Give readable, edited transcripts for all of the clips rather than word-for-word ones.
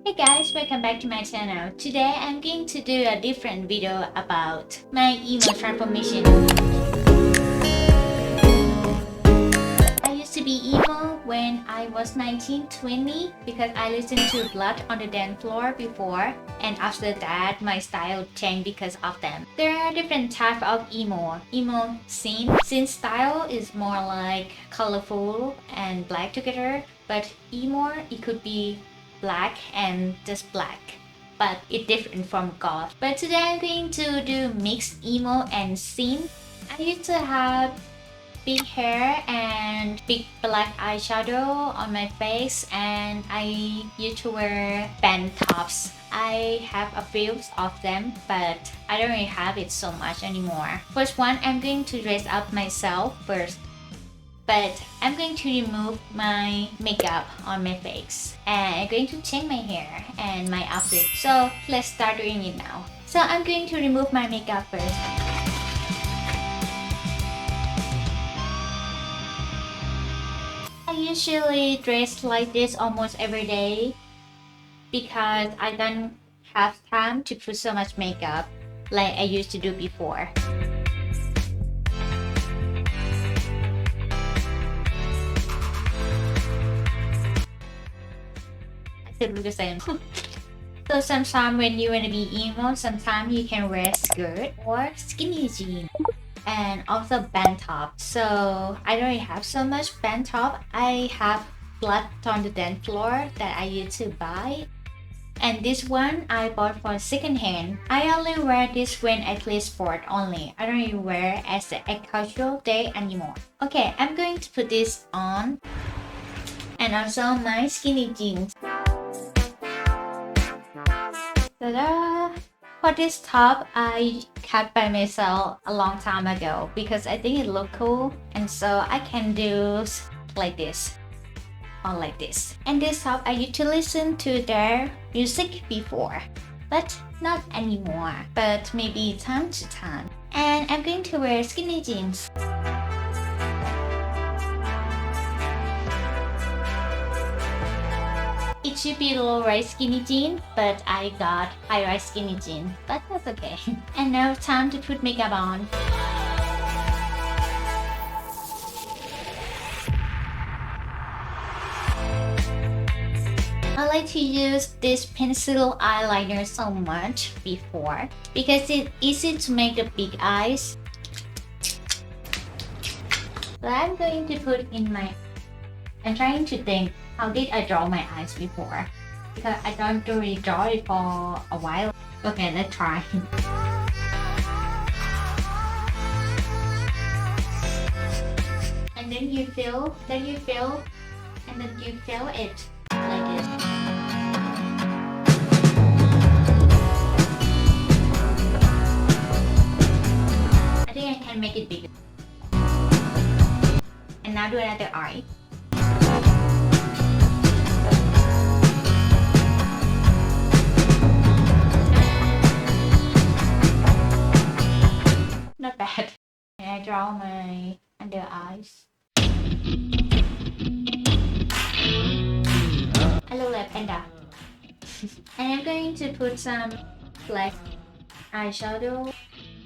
Hey guys, welcome back to my channel. Today I'm going to do a different video about my emo transformation. I used to be emo when I was 19-20 because I listened to Blood on the Dance Floor before, and after that my style changed because of them. There are different types of emo. Emo scene style is more like colorful and black together, but emo it could be black and just black, but it's different from goth. But today I'm going to do mixed emo and scene. I used to have big hair and big black eyeshadow on my face, and I used to wear band tops. I have a few of them, but I don't really have it so much anymore. First one, I'm going to dress up myself first. But I'm going to remove my makeup on my face, and I'm going to change my hair and my outfit. So let's start doing it now. So I'm going to remove my makeup first. I usually dress like this almost every day because I don't have time to put so much makeup like I used to do before. Still look the same. So sometimes when you want to be emo, sometimes you can wear skirt or skinny jeans, and also band top. So I don't really have so much band top. I have Blood on the Dance Floor that I used to buy, and this one I bought for second hand. I only wear this when I play sport only. I don't really wear as a casual day anymore. Okay, I'm going to put this on, and also my skinny jeans. Ta-da! For this top, I cut by myself a long time ago because I think it looked cool, and so I can do like this or like this. And this top, I used to listen to their music before, but not anymore, but maybe time to time. And I'm going to wear skinny jeans. It should be low-rise skinny jean, but I got high-rise skinny jean, but that's okay. And now time to put makeup on. I like to use this pencil eyeliner so much before because it's easy to make the big eyes. But I'm going to put in my... I'm trying to think, how did I draw my eyes before? Because I don't really draw it for a while. Okay, let's try. And then you fill, and then you fill it like this. I think I can make it bigger. And now do another eye. Not bad. And I draw my under eyes. I look like panda. And I'm going to put some black eyeshadow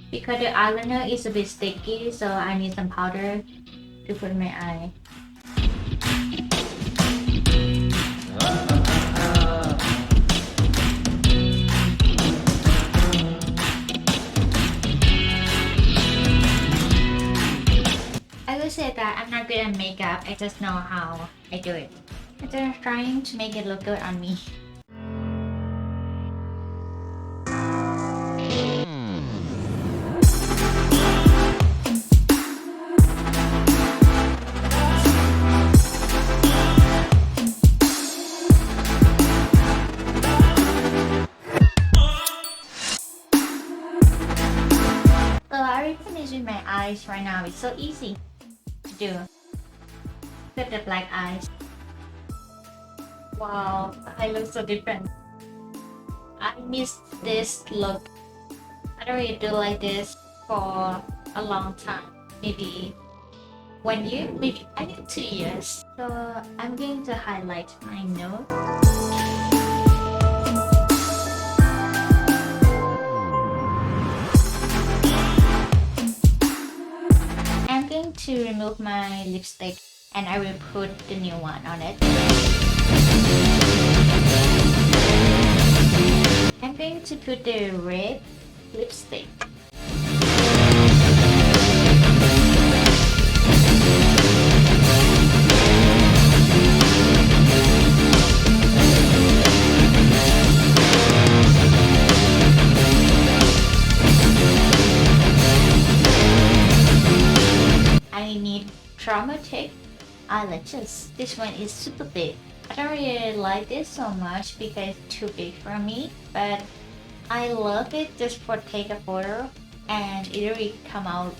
because the eyeliner is a bit sticky, so I need some powder to put in my eye. I would say that I'm not good at makeup, I just know how I do it. I'm just trying to make it look good on me. So I already finished with my eyes right now. It's so easy to do. Put the black eyes. Wow, I look so different. I miss this look. I don't really do like this for a long time. Maybe 1 year, maybe I think 2 years. So I'm going to highlight my nose. my lipstick and I will put the new one on it. I'm going to put the red lipstick. I need dramatic eyelashes. This one is super big. I don't really like this so much because it's too big for me, but I love it just for take a photo and it really come out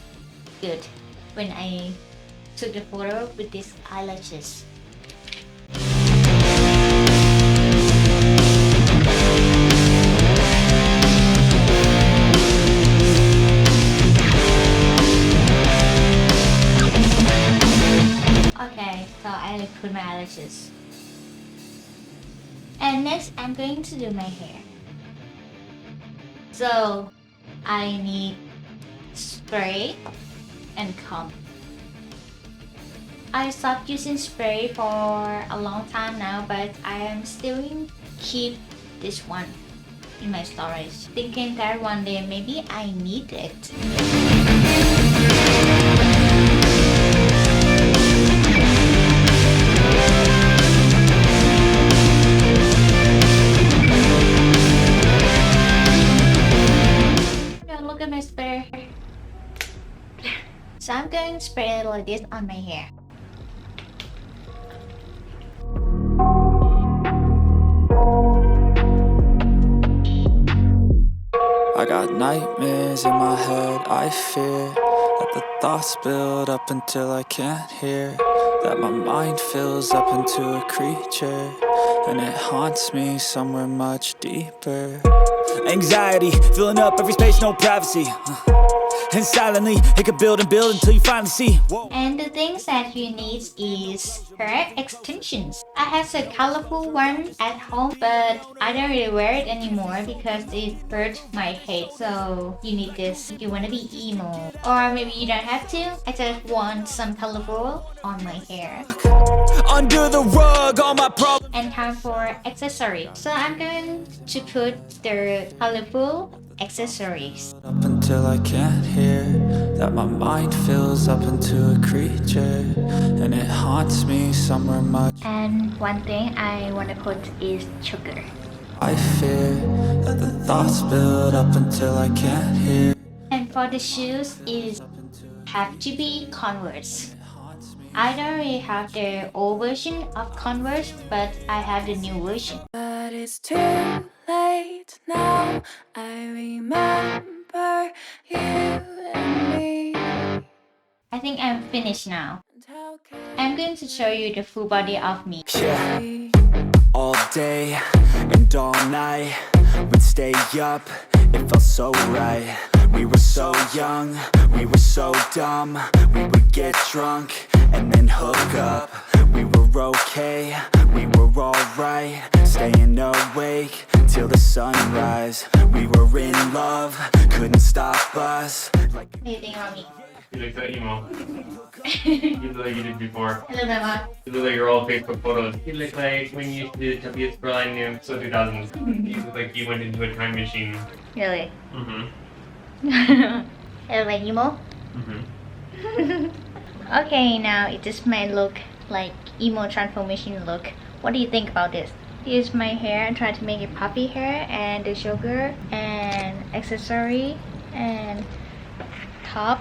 good when I took the photo with these eyelashes. Okay, so I put my eyelashes. And next I'm going to do my hair. So I need spray and comb. I stopped using spray for a long time now, but I am still keep this one in my storage, thinking that one day maybe I need it. Look at my spray. So I'm going to spray it like this on my hair. I got nightmares in my head, I fear that the thoughts build up until I can't hear, that my mind fills up into a creature, and it haunts me somewhere much deeper. Anxiety, filling up every space, no privacy. And silently, it could build and build until you finally see. Whoa. And the things that you need is hair extensions. I have a colorful one at home, but I don't really wear it anymore because it hurt my head. So you need this if you want to be emo. Or maybe you don't have to. I just want some colorful on my hair. Under the rug, all my problems. And time for accessories. So I'm going to put the colorful accessories. Up until I can't hear, that my mind fills up into a creature, and it haunts me somewhere much. And one thing I want to put is sugar. I fear that the thoughts build up until I can't hear. And for the shoes is have to be Converse. I don't really have the old version of Converse, but I have the new version. But it's too late now. I remember you and me. I think I'm finished now. I'm going to show you the full body of me. Yeah, all day and all night, we'd stay up, it felt so right. We were so young, we were so dumb. We would get drunk and then hook up. We were okay, we were alright, staying awake till the sunrise. We were in love, couldn't stop us. What do you think about me? You look so emo. You look like you did before. I look like what? You look like your old Facebook photos. You look like when you used to do the Tobias Berlin new so 2000s. You look like you went into a time machine. Really? Mm-hmm. I look like emo? Mm-hmm. Okay, now it just might look like emo transformation look. What do you think about this? Here's my hair. I tried to make it puffy hair and the sugar and accessory and top.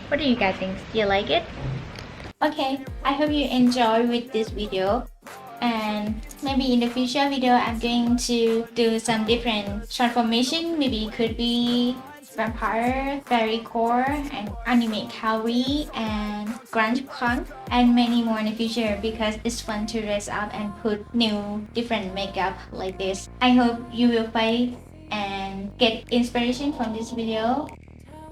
What do you guys think? Do you like it? Okay, I hope you enjoy with this video. And maybe in the future video I'm going to do some different transformation. Maybe it could be vampire, fairy core, and anime kawaii, and grunge punk, and many more in the future because it's fun to dress up and put new different makeup like this. I hope you will find and get inspiration from this video.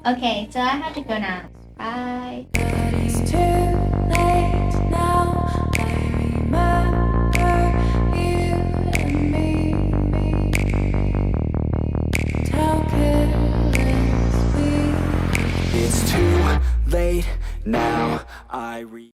Okay, so I have to go now. Bye. But it's too late now. I remember you and me. And how careless we. It's too late Now I